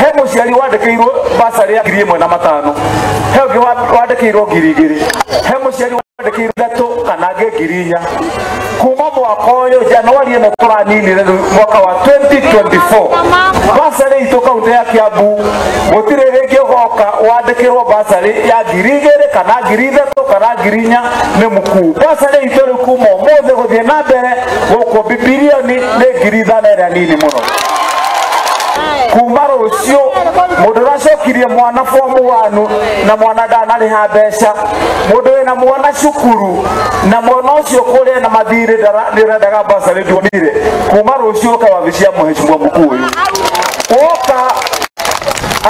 he muciari wandikirwo basari ya 1,500 he ungi wandikirwo ngiri he muciari wandikirwo Ithatu kana ngiri 4 kuma mwaka uyu Januari ino turaninire mwaka wa 2024 basari itu kaunti ya Kiambu gutire ringi ugoka wandikirwo basari ya ngiri 2 kana ngiri 3 kana ngiri 4 ni muku basari itu ri kuma mothe guthie na mbere guko bilioni ni ngiri 5 ria nini muno kuma rucio mundu racokirie mwana form 1 na mwana ndanariha mbeca mundu wina mwana cukuru na mwana ucio kuria na mathire ndirendaga basari ndionire kuma rucio ka wabicia muheshimiwa mkuu woka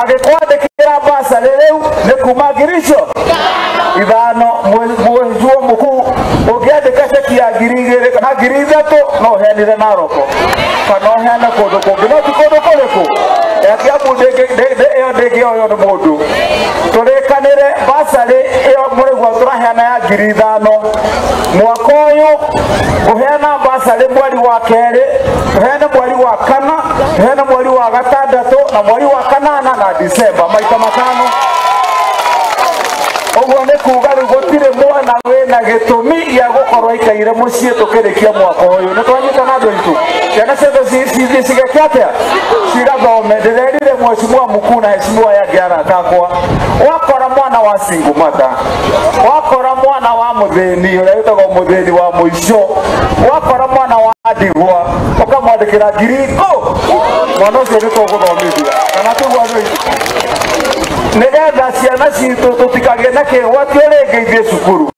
agikwandikira basari riu ni kuma ngirisho Ithano muheshimiwa mkuu ukiandika cheki ya ngiri 2 kana ngiri 3 no henire naroko kana hena kundu kungi no ti kundu kuriku Kiambu ndege yo no mundu turikanire basari iyo murigwa turaheana ya ngiri 5 mwaka uyu guheana basari mweri wa 2 guheana mweri wa 4 guheana mweri wa 6 na mweri wa 8 na Disemba maita 5 Ooho ne kuuga gutire mwana wena gitumi ya gukorwo ikaire mucie tukirikia mwaka uyu ne twanyita na ndoitu ciana ciothe cigekiatia cigathome ndirerire mheshimiwa mkuu na heshimiwa ya giara takwa wakora mwana wa singu mata wakora mwana wa mutheni uria witagwo mutheni wa muico wakora mwana wa ndigwa ukamwandikira ngiri 5 mwana ucio ni tuguthomithia kana tugwa ndoitu nigetha ciana citu tutikagie na kigwatio ringi ithie cukuru